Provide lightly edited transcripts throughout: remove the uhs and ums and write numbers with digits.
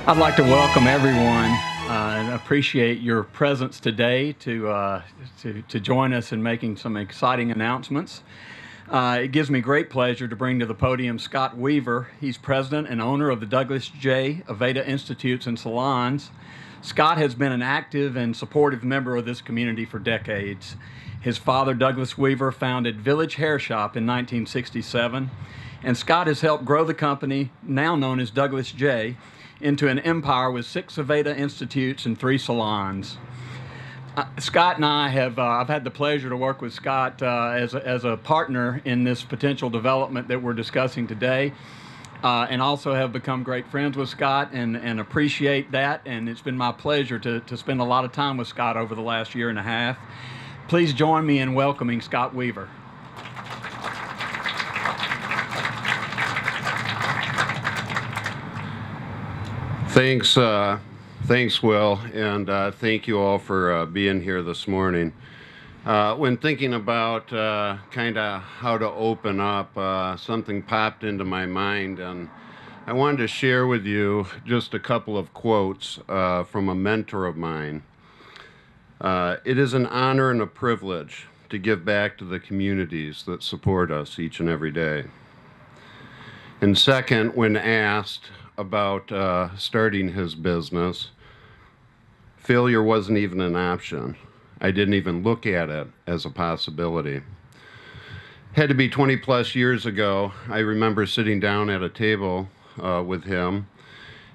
I'd like to welcome everyone and appreciate your presence today to join us in making some exciting announcements. It gives me great pleasure to bring to the podium Scott Weaver. He's president and owner of the Douglas J Institutes and Salons. Scott has been an active and supportive member of this community for decades. His father, Douglas Weaver, founded Village Hair Shop in 1967, and Scott has helped grow the company, now known as Douglas J, into an empire with 6 Aveda Institutes and 3 salons. Scott and I have, I've had the pleasure to work with Scott as a partner in this potential development that we're discussing today, and also have become great friends with Scott and appreciate that, and it's been my pleasure to spend a lot of time with Scott over the last year and a half. Please join me in welcoming Scott Weaver. Thanks, Will, and thank you all for being here this morning. When thinking about kind of how to open up, something popped into my mind, and I wanted to share with you just a couple of quotes from a mentor of mine. It is an honor and a privilege to give back to the communities that support us each and every day. And second, when asked about starting his business, failure wasn't even an option. I didn't even look at it as a possibility. Had to be 20 plus years ago. I remember sitting down at a table with him,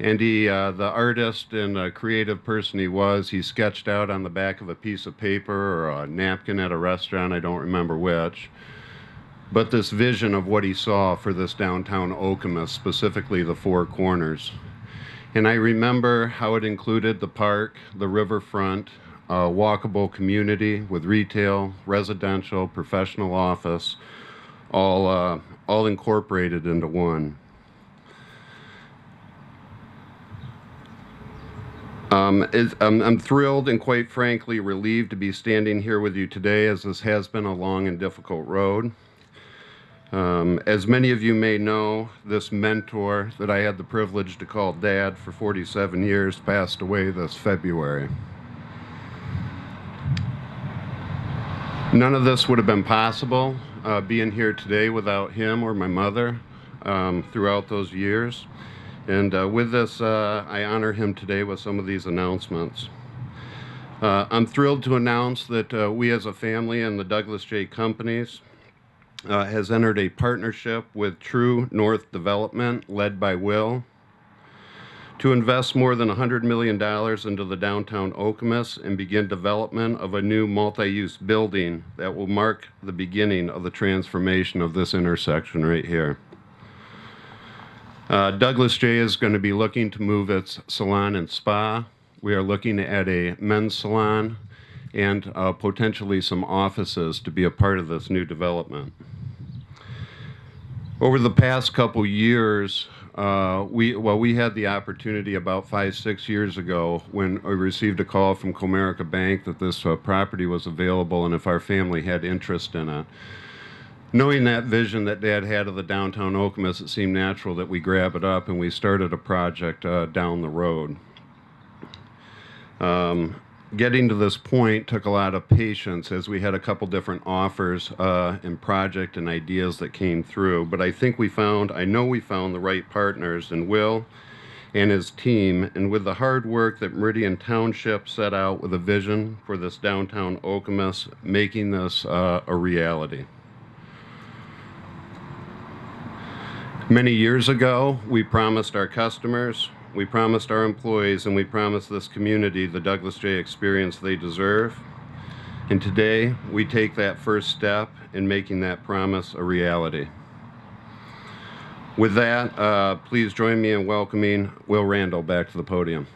and he, the artist and creative person he sketched out on the back of a piece of paper or a napkin at a restaurant, I don't remember which, but this vision of what he saw for this downtown Okemos, specifically the 4 corners. And I remember how it included the park, the riverfront, a walkable community with retail, residential, professional office, all incorporated into one. I'm thrilled and quite frankly relieved to be standing here with you today, as this has been a long and difficult road. As many of you may know, this mentor that I had the privilege to call Dad for 47 years passed away this February. None of this would have been possible, being here today, without him or my mother throughout those years. And with this, I honor him today with some of these announcements. I'm thrilled to announce that we as a family and the Douglas J Companies has entered a partnership with True North Development, led by Will, to invest more than $100 million into the Downtown Okemos and begin development of a new multi-use building that will mark the beginning of the transformation of this intersection right here. Douglas J is going to be looking to move its salon and spa. We are looking at a men's salon and potentially some offices to be a part of this new development. Over the past couple years, we had the opportunity about 5-6 years ago when I received a call from Comerica Bank that this property was available and if our family had interest in it. Knowing that vision that Dad had of the Downtown Okemos, it seemed natural that we grab it up and we started a project down the road. Getting to this point took a lot of patience, as we had a couple different offers and project and ideas that came through, but I know we found the right partners in Will and his team, and with the hard work that Meridian Township set out with a vision for this Downtown Okemos, making this a reality. Many years ago, we promised our customers, we promised our employees, and we promised this community the Douglas J experience they deserve. And today, we take that first step in making that promise a reality. With that, please join me in welcoming Will Randall back to the podium.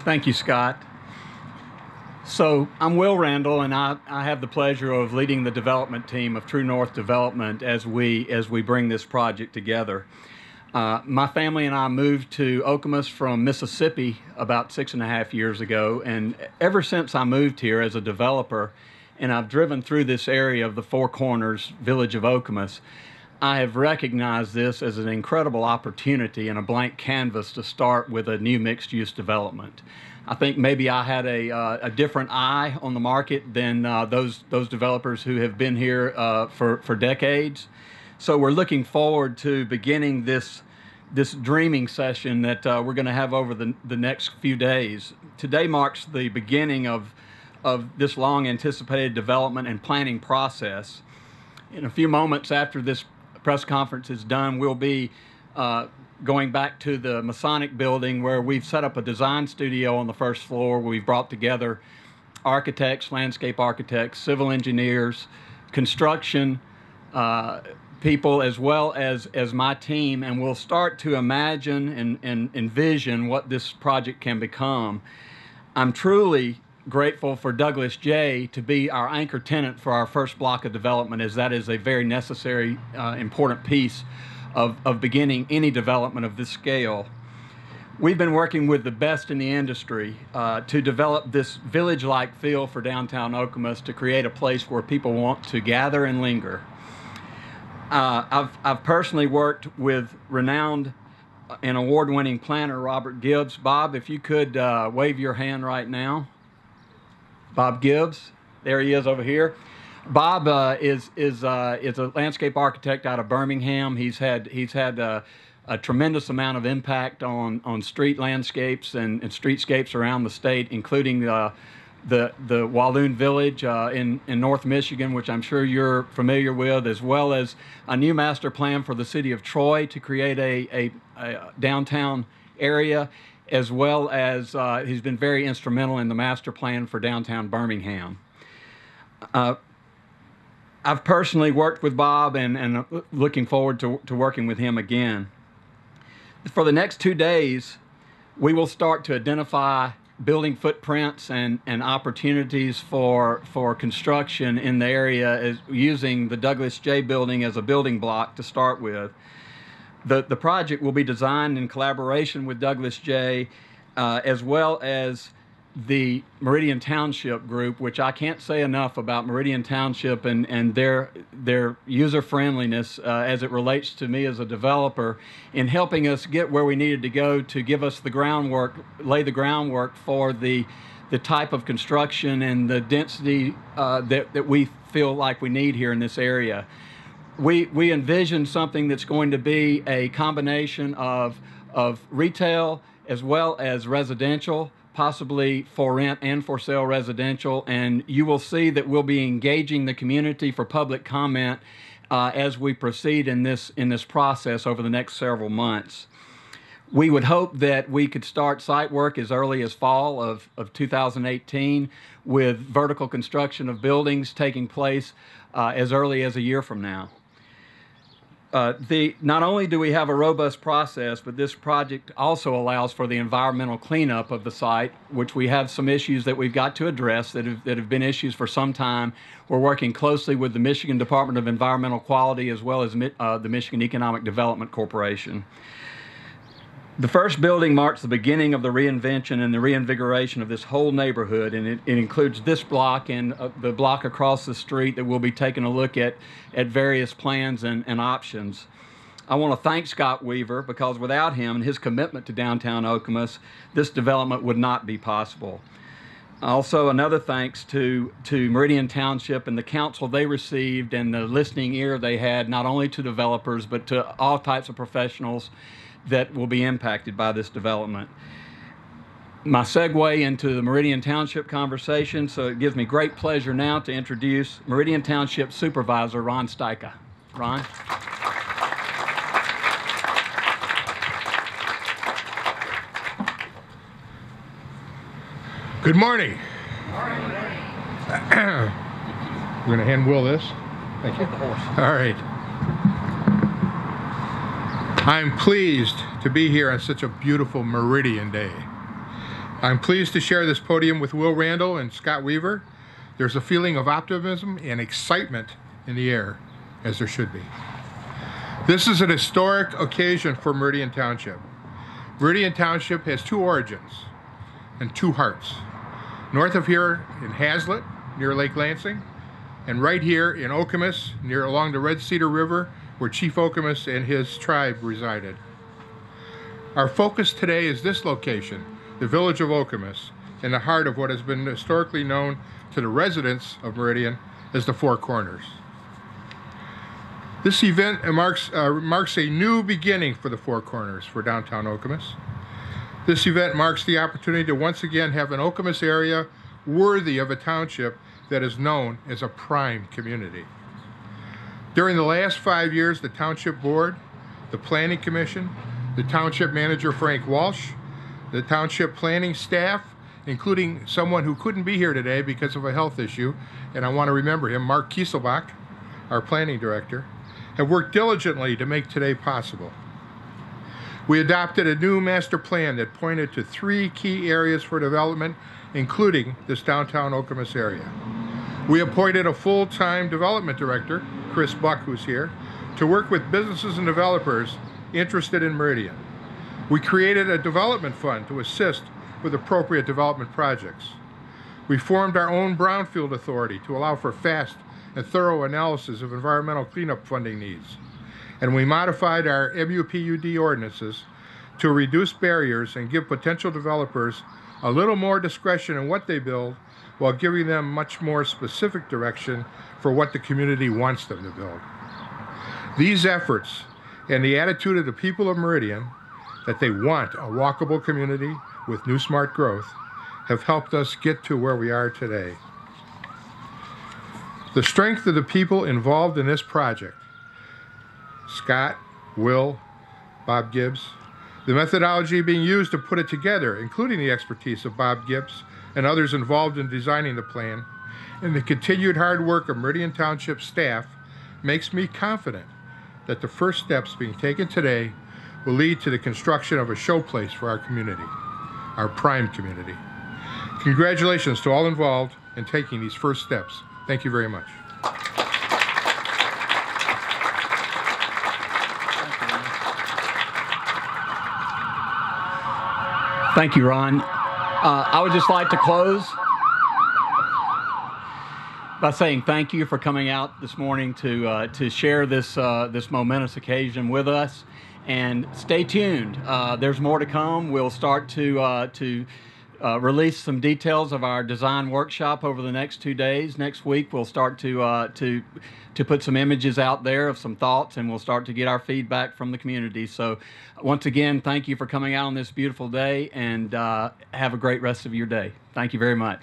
Thank you, Scott. So I'm Will Randall, and I have the pleasure of leading the development team of True North Development as we bring this project together. My family and I moved to Okemos from Mississippi about 6.5 years ago, and ever since I moved here as a developer, and I've driven through this area of the Four Corners, village of Okemos, I have recognized this as an incredible opportunity and a blank canvas to start with a new mixed-use development. I think maybe I had a different eye on the market than those developers who have been here for decades. So we're looking forward to beginning this dreaming session that we're going to have over the next few days. Today marks the beginning of this long anticipated development and planning process. In a few moments after this press conference is done, we'll be going back to the Masonic building, where we've set up a design studio on the first floor. We've brought together architects, landscape architects, civil engineers, construction people, as well as my team, and we'll start to imagine and envision what this project can become. I'm truly grateful for Douglas J to be our anchor tenant for our first block of development, as that is a very necessary, important piece of beginning any development of this scale. We've been working with the best in the industry to develop this village-like feel for downtown Okemos, to create a place where people want to gather and linger. I've personally worked with renowned and award-winning planner Robert Gibbs. Bob, if you could wave your hand right now. Bob Gibbs, there he is over here. Bob is a landscape architect out of Birmingham. He's had a tremendous amount of impact on street landscapes and streetscapes around the state, including the Walloon Village in North Michigan, which I'm sure you're familiar with, as well as a new master plan for the city of Troy to create a downtown area, as well as he's been very instrumental in the master plan for downtown Birmingham. I've personally worked with Bob and looking forward to working with him again. For the next 2 days, we will start to identify building footprints and opportunities for construction in the area, using the Douglas J building as a building block to start with. The project will be designed in collaboration with Douglas J, as well as the Meridian Township group, which I can't say enough about Meridian Township and their user-friendliness as it relates to me as a developer, in helping us get where we needed to go to give us the groundwork, lay the groundwork for the type of construction and the density that we feel like we need here in this area. We envision something that's going to be a combination of retail as well as residential, possibly for rent and for sale residential, and you will see that we'll be engaging the community for public comment as we proceed in this process over the next several months. We would hope that we could start site work as early as fall of 2018, with vertical construction of buildings taking place as early as a year from now. Not only do we have a robust process, but this project also allows for the environmental cleanup of the site, which we have some issues that we've got to address that have been issues for some time. We're working closely with the Michigan Department of Environmental Quality, as well as the Michigan Economic Development Corporation. The first building marks the beginning of the reinvention and the reinvigoration of this whole neighborhood, and it includes this block and the block across the street that we'll be taking a look at various plans and options. I want to thank Scott Weaver, because without him and his commitment to downtown Okemos, this development would not be possible. Also, another thanks to Meridian Township and the counsel they received and the listening ear they had, not only to developers but to all types of professionals that will be impacted by this development. My segue into the Meridian Township conversation, so it gives me great pleasure now to introduce Meridian Township Supervisor Ron Styka. Ron? Good morning. We're going to hand Will this. Thank you. All right. I'm pleased to be here on such a beautiful Meridian day. I'm pleased to share this podium with Will Randall and Scott Weaver. There's a feeling of optimism and excitement in the air, as there should be. This is an historic occasion for Meridian Township. Meridian Township has two origins and two hearts. North of here in Hazlet, near Lake Lansing, and right here in Okemos, along the Red Cedar River, where Chief Okemos and his tribe resided. Our focus today is this location, the village of Okemos, in the heart of what has been historically known to the residents of Meridian as the Four Corners. This event marks a new beginning for the Four Corners for Downtown Okemos. This event marks the opportunity to once again have an Okemos area worthy of a township that is known as a prime community. During the last 5 years, the Township Board, the Planning Commission, the Township Manager Frank Walsh, the Township Planning staff, including someone who couldn't be here today because of a health issue, and I want to remember him, Mark Kieselbach, our Planning Director, have worked diligently to make today possible. We adopted a new master plan that pointed to 3 key areas for development, including this Downtown Okemos area. We appointed a full-time development director, Chris Buck, who's here, to work with businesses and developers interested in Meridian. We created a development fund to assist with appropriate development projects. We formed our own brownfield authority to allow for fast and thorough analysis of environmental cleanup funding needs. And we modified our MUPUD ordinances to reduce barriers and give potential developers a little more discretion in what they build, while giving them much more specific direction for what the community wants them to build. These efforts and the attitude of the people of Meridian, that they want a walkable community with new smart growth, have helped us get to where we are today. The strength of the people involved in this project, Scott, Will, Bob Gibbs, the methodology being used to put it together, including the expertise of Bob Gibbs and others involved in designing the plan, and the continued hard work of Meridian Township staff, makes me confident that the first steps being taken today will lead to the construction of a showplace for our community, our prime community. Congratulations to all involved in taking these first steps. Thank you very much. Thank you, Ron. I would just like to close by saying thank you for coming out this morning to share this momentous occasion with us, and stay tuned. There's more to come. We'll start to release some details of our design workshop over the next 2 days. Next week we'll start to put some images out there of some thoughts, and we'll start to get our feedback from the community. So once again, thank you for coming out on this beautiful day, and have a great rest of your day. Thank you very much.